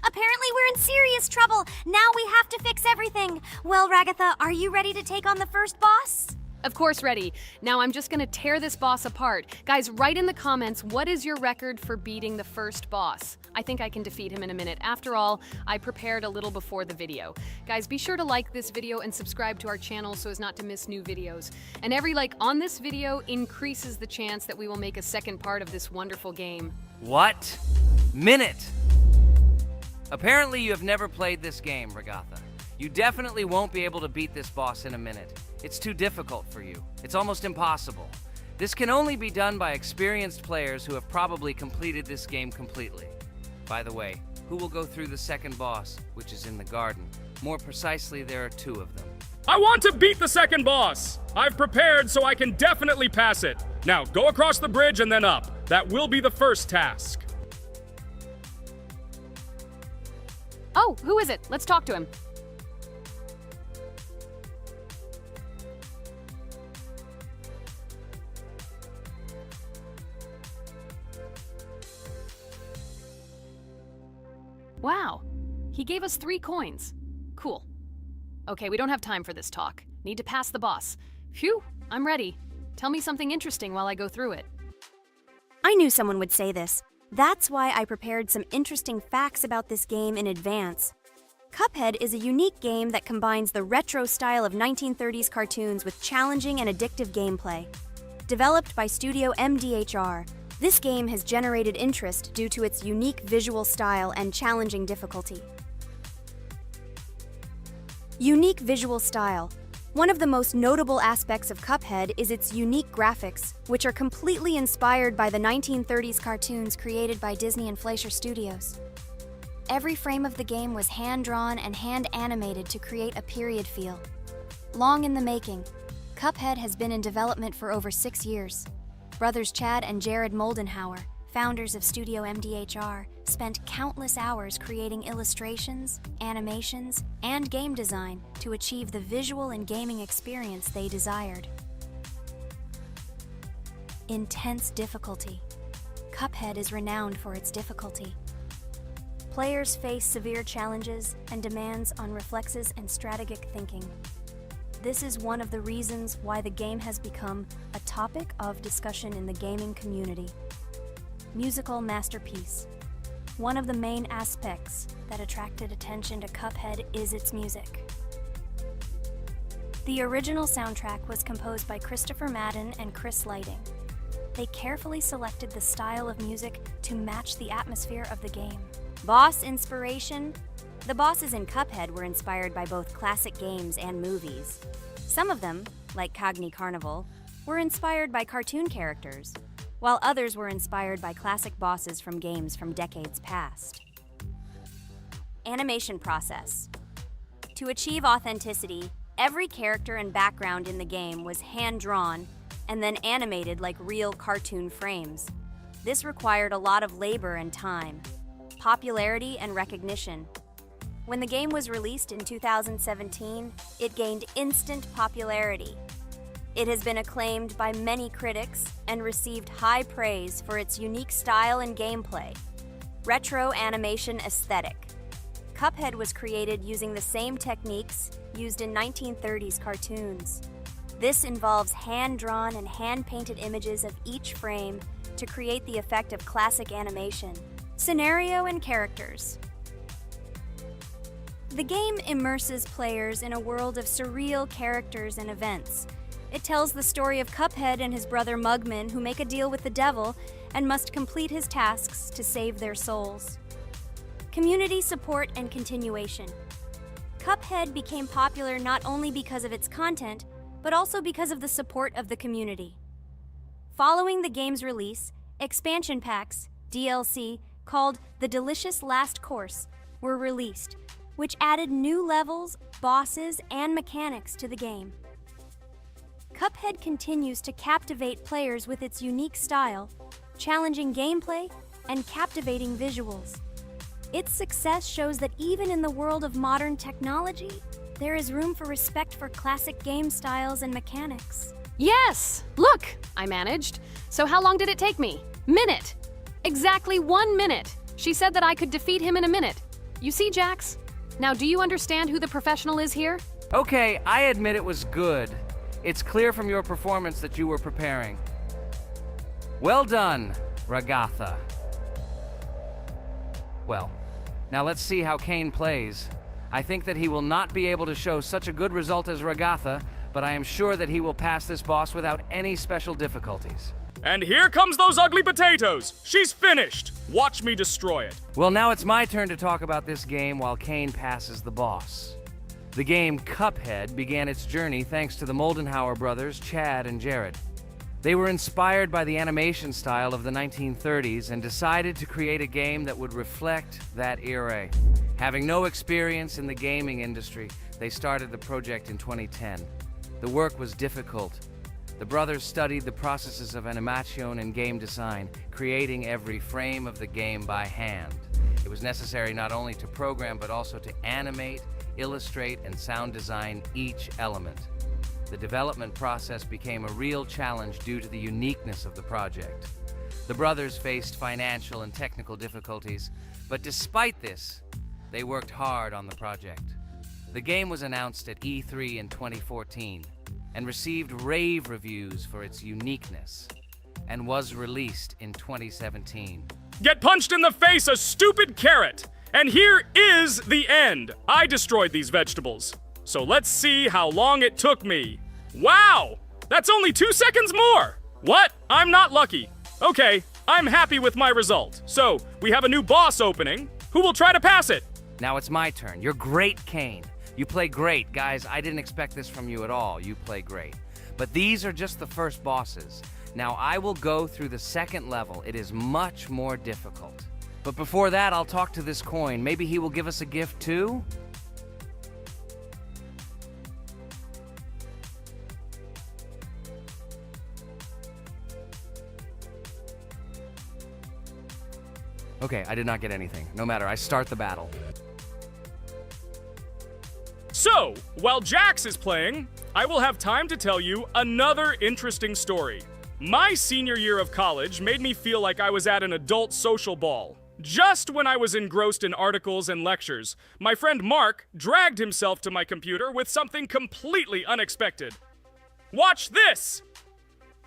Apparently we're in serious trouble. Now we have to fix everything. Well, Ragatha, are you ready to take on the first boss?
Of course, ready. Now I'm just gonna tear this boss apart. Guys, write in the comments, what is your record for beating the first boss? I think I can defeat him in a minute. After all, I prepared a little before the video. Guys, be sure to like this video and subscribe to our channel so as not to miss new videos. And every like on this video increases the chance that we will make a second part of this wonderful game.
What? Minute! Apparently you have never played this game, Ragatha. You definitely won't be able to beat this boss in a minute. It's too difficult for you. It's almost impossible. This can only be done by experienced players who have probably completed this game completely. By the way, who will go through the second boss, which is in the garden? More precisely, there are two of them.
I want to beat the second boss! I've prepared so I can definitely pass it. Now, go across the bridge and then up. That will be the first task.
Oh, who is it? Let's talk to him. Wow, He gave us 3 coins. Cool. Okay, we don't have time for this talk. Need to pass the boss. Phew, I'm ready. Tell me something interesting while I go through it.
I knew someone would say this. That's why I prepared some interesting facts about this game in advance. Cuphead is a unique game that combines the retro style of 1930s cartoons with challenging and addictive gameplay. Developed by Studio MDHR, this game has generated interest due to its unique visual style and challenging difficulty. Unique visual style. One of the most notable aspects of Cuphead is its unique graphics, which are completely inspired by the 1930s cartoons created by Disney and Fleischer Studios. Every frame of the game was hand-drawn and hand-animated to create a period feel. Long in the making, Cuphead has been in development for over 6 years. Brothers Chad and Jared Moldenhauer, founders of Studio MDHR, spent countless hours creating illustrations, animations, and game design to achieve the visual and gaming experience they desired. Intense difficulty. Cuphead is renowned for its difficulty. Players face severe challenges and demands on reflexes and strategic thinking. This is one of the reasons why the game has become a topic of discussion in the gaming community. Musical masterpiece. One of the main aspects that attracted attention to Cuphead is its music. The original soundtrack was composed by Christopher Madden and Chris Lighting. They carefully selected the style of music to match the atmosphere of the game. Boss inspiration. The bosses in Cuphead were inspired by both classic games and movies. Some of them, like Cogni Carnival, were inspired by cartoon characters, while others were inspired by classic bosses from games from decades past. Animation process. To achieve authenticity, every character and background in the game was hand-drawn and then animated like real cartoon frames. This required a lot of labor and time. Popularity and recognition. When the game was released in 2017, it gained instant popularity. It has been acclaimed by many critics and received high praise for its unique style and gameplay. Retro animation aesthetic. Cuphead was created using the same techniques used in 1930s cartoons. This involves hand-drawn and hand-painted images of each frame to create the effect of classic animation. Scenario and characters. The game immerses players in a world of surreal characters and events. It tells the story of Cuphead and his brother Mugman, who make a deal with the devil and must complete his tasks to save their souls. Community support and continuation. Cuphead became popular not only because of its content, but also because of the support of the community. Following the game's release, expansion packs, DLC, called The Delicious Last Course, were released, which added new levels, bosses, and mechanics to the game. Cuphead continues to captivate players with its unique style, challenging gameplay, and captivating visuals. Its success shows that even in the world of modern technology, there is room for respect for classic game styles and mechanics.
Yes! Look! I managed. So how long did it take me? Minute! Exactly 1 minute! She said that I could defeat him in a minute. You see, Jax? Now, do you understand who the professional is here?
Okay, I admit it was good. It's clear from your performance that you were preparing. Well done, Ragatha. Well, now let's see how Kane plays. I think that he will not be able to show such a good result as Ragatha, but I am sure that he will pass this boss without any special difficulties.
And here comes those ugly potatoes! She's finished! Watch me destroy it.
Well, now it's my turn to talk about this game while Kane passes the boss. The game Cuphead began its journey thanks to the Moldenhauer brothers, Chad and Jared. They were inspired by the animation style of the 1930s and decided to create a game that would reflect that era. Having no experience in the gaming industry, they started the project in 2010. The work was difficult. The brothers studied the processes of animation and game design, creating every frame of the game by hand. It was necessary not only to program but also to animate, illustrate, and sound design each element. The development process became a real challenge due to the uniqueness of the project. The brothers faced financial and technical difficulties, but despite this, They worked hard on the project. The game was announced at E3 in 2014 and received rave reviews for its uniqueness, and was released in 2017.
Get punched in the face, a stupid carrot! And here is the end. I destroyed these vegetables. So let's see how long it took me. Wow! That's only 2 seconds more! What? I'm not lucky. Okay, I'm happy with my result. So, we have a new boss opening. Who will try to pass it?
Now it's my turn. You're great, Kane. You play great. Guys, I didn't expect this from you at all. You play great. But these are just the first bosses. Now I will go through the second level. It is much more difficult. But before that, I'll talk to this coin. Maybe he will give us a gift too? Okay, I did not get anything. No matter, I start the battle.
So, while Jax is playing, I will have time to tell you another interesting story. My senior year of college made me feel like I was at an adult social ball. Just when I was engrossed in articles and lectures, my friend Mark dragged himself to my computer with something completely unexpected. Watch this!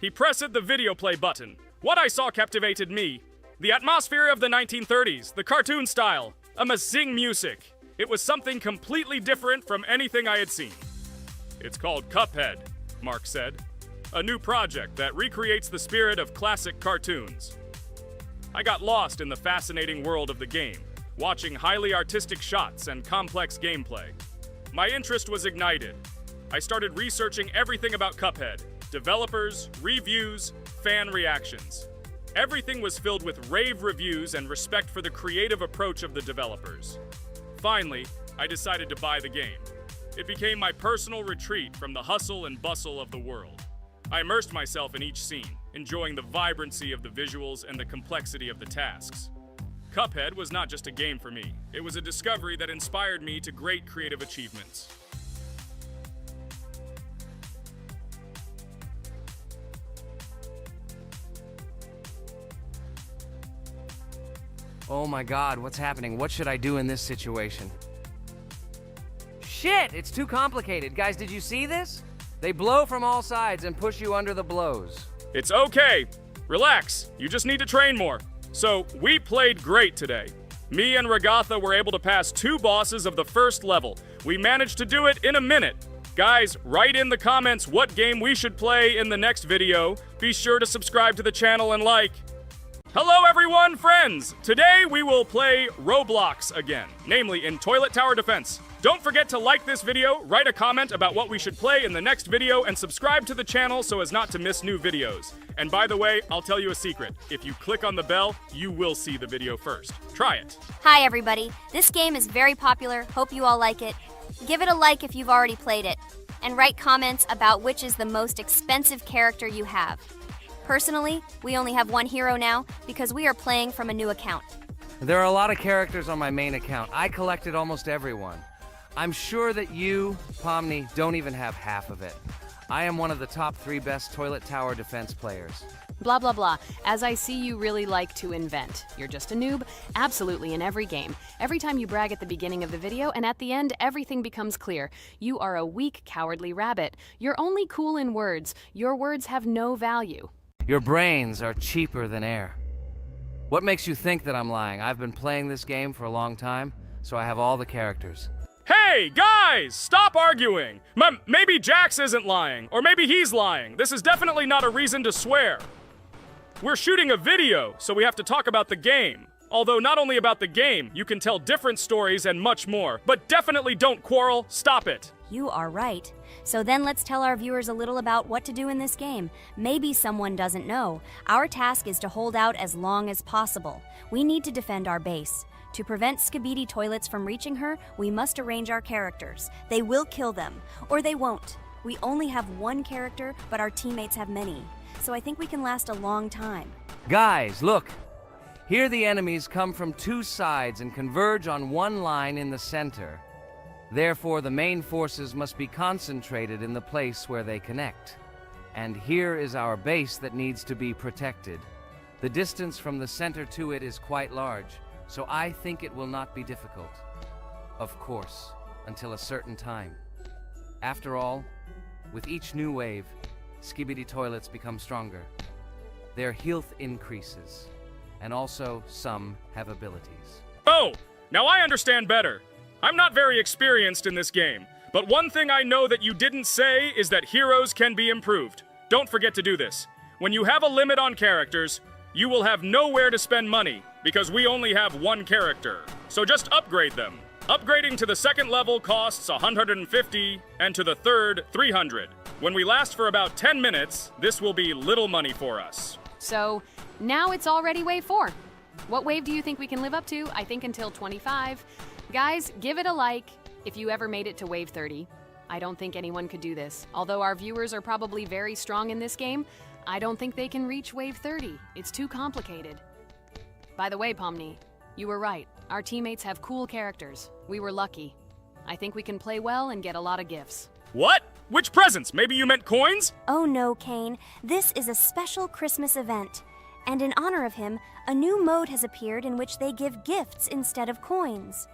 He pressed the video play button. What I saw captivated me. The atmosphere of the 1930s, the cartoon style, amazing music. It was something completely different from anything I had seen. It's called Cuphead, Mark said. A new project that recreates the spirit of classic cartoons. I got lost in the fascinating world of the game, watching highly artistic shots and complex gameplay. My interest was ignited. I started researching everything about Cuphead, developers, reviews, fan reactions. Everything was filled with rave reviews and respect for the creative approach of the developers. Finally, I decided to buy the game. It became my personal retreat from the hustle and bustle of the world. I immersed myself in each scene, enjoying the vibrancy of the visuals and the complexity of the tasks. Cuphead was not just a game for me. It was a discovery that inspired me to great creative achievements.
Oh my god, what's happening? What should I do in this situation? Shit, it's too complicated. Guys, did you see this? They blow from all sides and push you under the blows.
It's okay. Relax. You just need to train more. So, we played great today. Me and Ragatha were able to pass 2 bosses of the first level. We managed to do it in a minute. Guys, write in the comments what game we should play in the next video. Be sure to subscribe to the channel and like. Hello everyone, friends! Today we will play Roblox again, namely in Toilet Tower Defense. Don't forget to like this video, write a comment about what we should play in the next video, and subscribe to the channel so as not to miss new videos. And by the way, I'll tell you a secret. If you click on the bell, you will see the video first. Try it.
Hi everybody, this game is very popular, hope you all like it. Give it a like if you've already played it, and write comments about which is the most expensive character you have. Personally, we only have one hero now because we are playing from a new account.
There are a lot of characters on my main account. I collected almost everyone. I'm sure that you, Pomni, don't even have half of it. I am one of the top 3 best Toilet Tower Defense players.
Blah, blah, blah. As I see you really like to invent. You're just a noob? Absolutely, in every game. Every time you brag at the beginning of the video, and at the end, everything becomes clear. You are a weak, cowardly rabbit. You're only cool in words. Your words have no value.
Your brains are cheaper than air. What makes you think that I'm lying? I've been playing this game for a long time, so I have all the characters.
Hey, guys! Stop arguing! Maybe Jax isn't lying, or maybe he's lying. This is definitely not a reason to swear. We're shooting a video, so we have to talk about the game. Although not only about the game, you can tell different stories and much more. But definitely don't quarrel. Stop it.
You are right. So then let's tell our viewers a little about what to do in this game. Maybe someone doesn't know. Our task is to hold out as long as possible. We need to defend our base. To prevent Skibidi Toilets from reaching her, we must arrange our characters. They will kill them, or they won't. We only have one character, but our teammates have many. So I think we can last a long time.
Guys, look! Here the enemies come from 2 sides and converge on one line in the center. Therefore, the main forces must be concentrated in the place where they connect. And here is our base that needs to be protected. The distance from the center to it is quite large, so I think it will not be difficult. Of course, until a certain time. After all, with each new wave, skibidi toilets become stronger. Their health increases, and also some have abilities.
Oh, now I understand better. I'm not very experienced in this game, but one thing I know that you didn't say is that heroes can be improved. Don't forget to do this. When you have a limit on characters, you will have nowhere to spend money, because we only have one character. So just upgrade them. Upgrading to the second level costs 150, and to the third, 300. When we last for about 10 minutes, this will be little money for us.
So, now it's already wave 4. What wave do you think we can live up to? I think until 25. Guys, give it a like if you ever made it to wave 30. I don't think anyone could do this. Although our viewers are probably very strong in this game, I don't think they can reach wave 30. It's too complicated. By the way, Pomni, you were right. Our teammates have cool characters. We were lucky. I think we can play well and get a lot of gifts.
What? Which presents? Maybe you meant coins?
Oh no, Kane. This is a special Christmas event. And in honor of him, a new mode has appeared in which they give gifts instead of coins.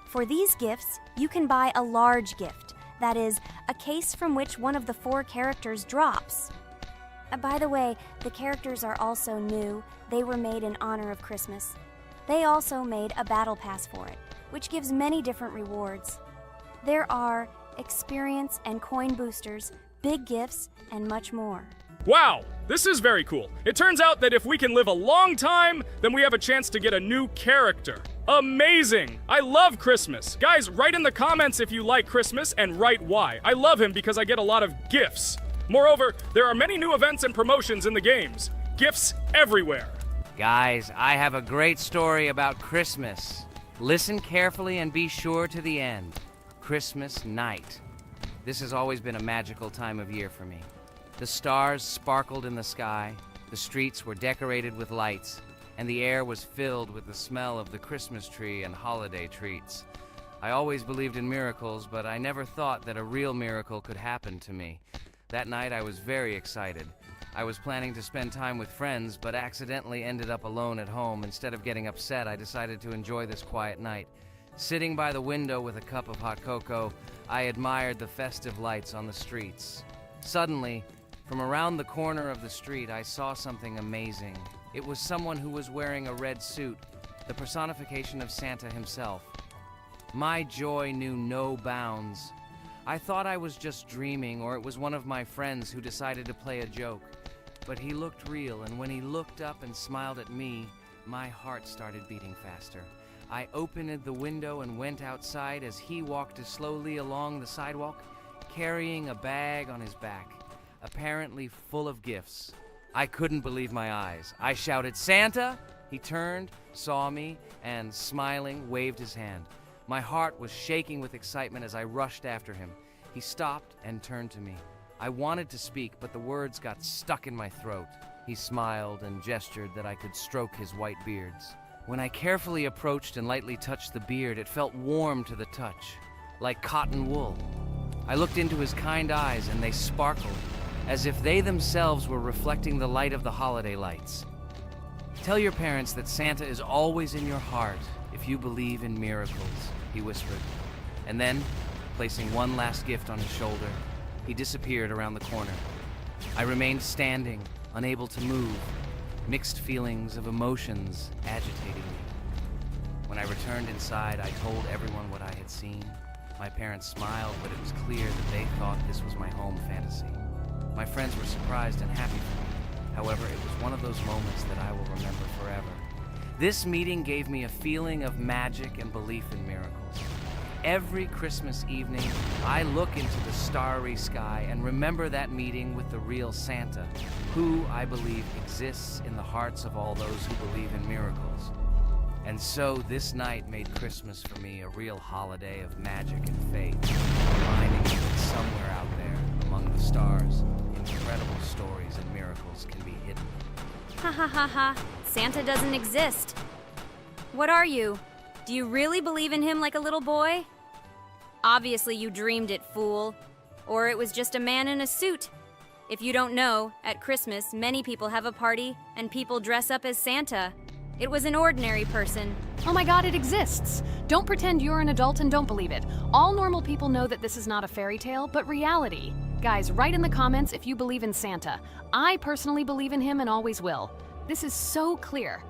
For these gifts, you can buy a large gift. That is, a case from which one of the 4 characters drops. By the way, the characters are also new. They were made in honor of Christmas. They also made a battle pass for it, which gives many different rewards. There are experience and coin boosters, big gifts, and much more.
Wow, this is very cool. It turns out that if we can live a long time, then we have a chance to get a new character. Amazing! I love Christmas. Guys, write in the comments if you like Christmas and write why. I love him because I get a lot of gifts. Moreover, there are many new events and promotions in the games. Gifts everywhere.
Guys, I have a great story about Christmas. Listen carefully and be sure to the end. Christmas night. This has always been a magical time of year for me. The stars sparkled in the sky, the streets were decorated with lights, and the air was filled with the smell of the Christmas tree and holiday treats. I always believed in miracles, but I never thought that a real miracle could happen to me. That night I was very excited. I was planning to spend time with friends, but accidentally ended up alone at home. Instead of getting upset, I decided to enjoy this quiet night. Sitting by the window with a cup of hot cocoa, I admired the festive lights on the streets. Suddenly, from around the corner of the street, I saw something amazing. It was someone who was wearing a red suit, the personification of Santa himself. My joy knew no bounds. I thought I was just dreaming, or it was one of my friends who decided to play a joke. But he looked real, and when he looked up and smiled at me, my heart started beating faster. I opened the window and went outside as he walked slowly along the sidewalk, carrying a bag on his back, apparently full of gifts. I couldn't believe my eyes. I shouted, "Santa!" He turned, saw me, and smiling, waved his hand. My heart was shaking with excitement as I rushed after him. He stopped and turned to me. I wanted to speak, but the words got stuck in my throat. He smiled and gestured that I could stroke his white beards. When I carefully approached and lightly touched the beard, it felt warm to the touch, like cotton wool. I looked into his kind eyes, and they sparkled, as if they themselves were reflecting the light of the holiday lights. Tell your parents that Santa is always in your heart if you believe in miracles, he whispered. And then, placing one last gift on his shoulder, he disappeared around the corner. I remained standing, unable to move, mixed feelings of emotions agitating me. When I returned inside, I told everyone what I had seen. My parents smiled, but it was clear that they thought this was my home fantasy. My friends were surprised and happy for me. However, it was one of those moments that I will remember forever. This meeting gave me a feeling of magic and belief in miracles. Every Christmas evening, I look into the starry sky and remember that meeting with the real Santa, who, I believe, exists in the hearts of all those who believe in miracles. And so this night made Christmas for me a real holiday of magic and faith, reminding me that somewhere out there, among the stars, incredible stories and miracles can be hidden.
Ha ha ha ha. Santa doesn't exist. What are you? Do you really believe in him like a little boy? Obviously you dreamed it, fool. Or it was just a man in a suit. If you don't know, at Christmas, many people have a party and people dress up as Santa. It was an ordinary person.
Oh my god, it exists! Don't pretend you're an adult and don't believe it. All normal people know that this is not a fairy tale, but reality. Guys, write in the comments if you believe in Santa. I personally believe in him and always will. This is so clear.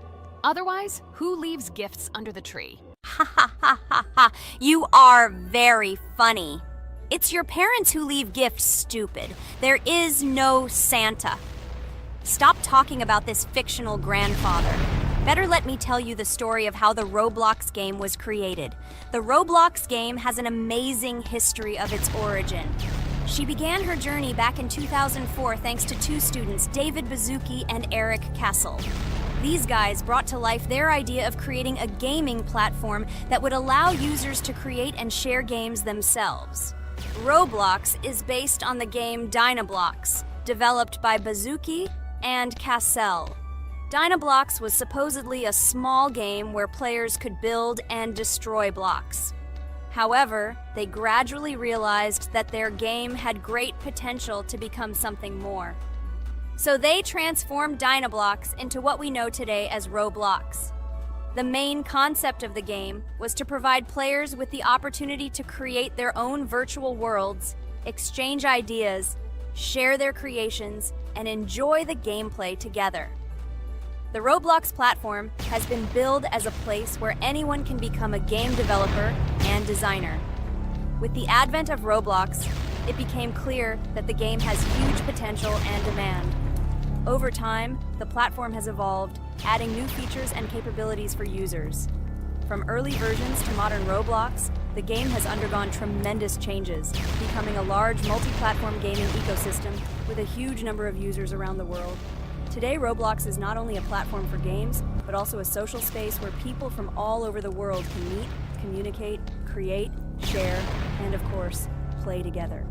Otherwise, who leaves gifts under the tree?
Ha ha ha ha ha. You are very funny. It's your parents who leave gifts, stupid. There is no Santa. Stop talking about this fictional grandfather. Better let me tell you the story of how the Roblox game was created. The Roblox game has an amazing history of its origin. She began her journey back in 2004 thanks to two students, David Bazuki and Eric Castle. These guys brought to life their idea of creating a gaming platform that would allow users to create and share games themselves. Roblox is based on the game Dynablox, developed by Bazuki and Cassell. Dynablox was supposedly a small game where players could build and destroy blocks. However, they gradually realized that their game had great potential to become something more. So they transformed Dynablox into what we know today as Roblox. The main concept of the game was to provide players with the opportunity to create their own virtual worlds, exchange ideas, share their creations, and enjoy the gameplay together. The Roblox platform has been billed as a place where anyone can become a game developer and designer. With the advent of Roblox, it became clear that the game has huge potential and demand. Over time, the platform has evolved, adding new features and capabilities for users. From early versions to modern Roblox, the game has undergone tremendous changes, becoming a large multi-platform gaming ecosystem with a huge number of users around the world. Today, Roblox is not only a platform for games, but also a social space where people from all over the world can meet, communicate, create, share, and of course, play together.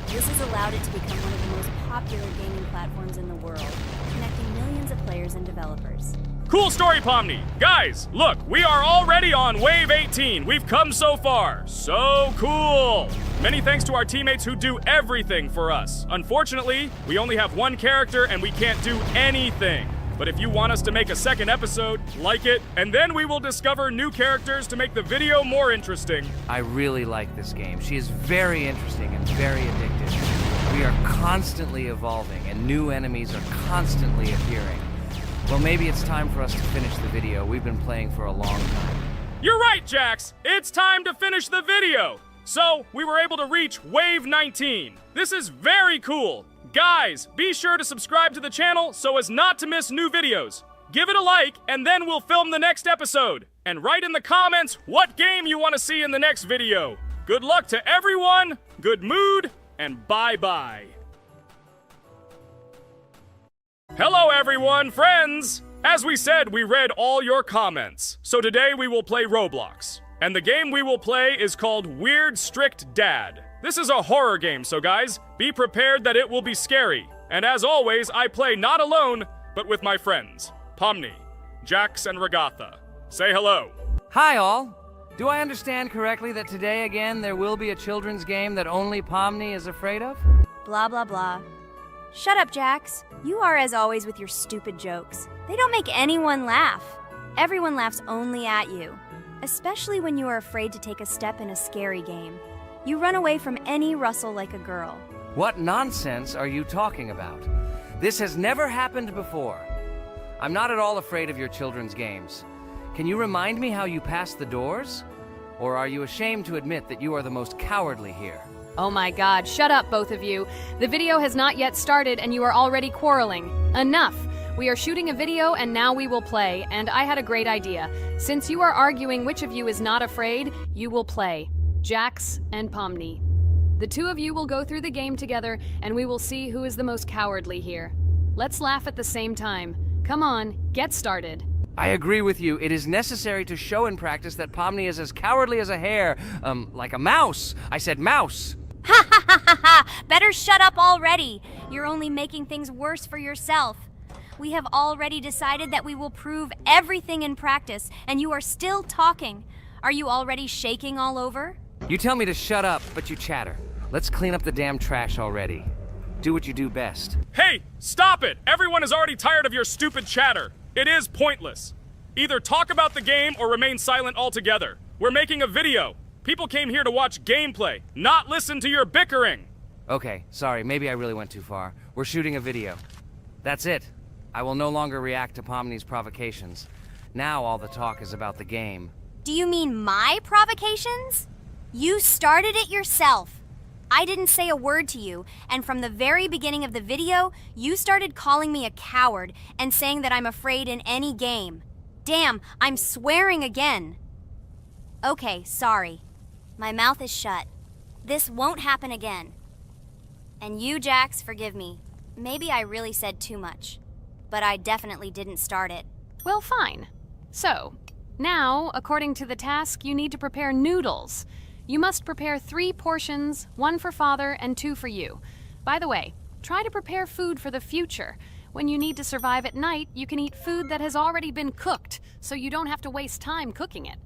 This has allowed it to become one of the most popular gaming platforms in the world, connecting millions of players and developers.
Cool story, Pomni. Guys, look, we are already on Wave 18. We've come so far. So cool. Many thanks to our teammates who do everything for us. Unfortunately, we only have one character and we can't do anything. But if you want us to make a second episode, like it, and then we will discover new characters to make the video more interesting.
I really like this game. She is very interesting and very addictive. We are constantly evolving and new enemies are constantly appearing. Well, maybe it's time for us to finish the video. We've been playing for a long time.
You're right, Jax. It's time to finish the video. So, we were able to reach Wave 19. This is very cool. Guys, be sure to subscribe to the channel so as not to miss new videos. Give it a like, and then we'll film the next episode. And write in the comments what game you want to see in the next video. Good luck to everyone, good mood, and bye-bye. Hello everyone, friends! As we said, we read all your comments. So today we will play Roblox. And the game we will play is called Weird Strict Dad. This is a horror game, so guys, be prepared that it will be scary. And as always, I play not alone, but with my friends, Pomni, Jax, and Regatha. Say hello.
Hi, all. Do I understand correctly that today again there will be a children's game that only Pomni is afraid of?
Blah, blah, blah. Shut up, Jax. You are as always with your stupid jokes. They don't make anyone laugh. Everyone laughs only at you, especially when you are afraid to take a step in a scary game. You run away from any rustle like a girl.
What nonsense are you talking about? This has never happened before. I'm not at all afraid of your children's games. Can you remind me how you passed the doors? Or are you ashamed to admit that you are the most cowardly here?
Oh my god, shut up, both of you. The video has not yet started and you are already quarreling. Enough! We are shooting a video and now we will play, and I had a great idea. Since you are arguing which of you is not afraid, you will play. Jax and Pomni. The two of you will go through the game together and we will see who is the most cowardly here. Let's laugh at the same time. Come on, get started.
I agree with you. It is necessary to show in practice that Pomni is as cowardly as a hare. Like a mouse. I said mouse.
Ha ha ha ha ha! Better shut up already. You're only making things worse for yourself. We have already decided that we will prove everything in practice, and you are still talking. Are you already shaking all over?
You tell me to shut up, but you chatter. Let's clean up the damn trash already. Do what you do best.
Hey, stop it! Everyone is already tired of your stupid chatter. It is pointless. Either talk about the game or remain silent altogether. We're making a video. People came here to watch gameplay, not listen to your bickering.
Okay, sorry, maybe I really went too far. We're shooting a video. That's it. I will no longer react to Pomni's provocations. Now all the talk is about the game.
Do you mean my provocations? You started it yourself. I didn't say a word to you, and from the very beginning of the video, you started calling me a coward and saying that I'm afraid in any game. Damn, I'm swearing again. Okay, sorry. My mouth is shut. This won't happen again. And you, Jax, forgive me. Maybe I really said too much, but I definitely didn't start it.
Well, fine. So, now, according to the task, you need to prepare noodles. You must prepare 3 portions, 1 for Father and 2 for you. By the way, try to prepare food for the future. When you need to survive at night, you can eat food that has already been cooked, so you don't have to waste time cooking it.